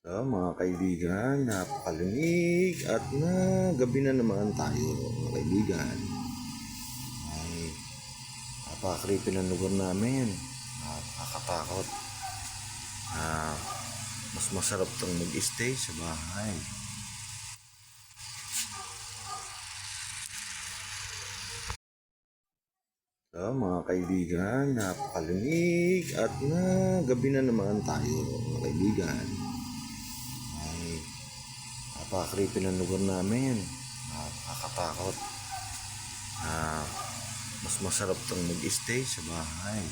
Mga kaibigan, napakalamig at na gabi na naman tayo, mga kaibigan. Ay, napaka-creepy ng lugar namin. Nakakatakot. Ah, mas masarap tong mag-stay sa bahay. Mga kaibigan, napakalamig at na gabi na naman tayo, mga kaibigan. Ay, napaka-creepy ng lugar namin. Nakakatakot. Mas masarap tong mag-stay sa bahay.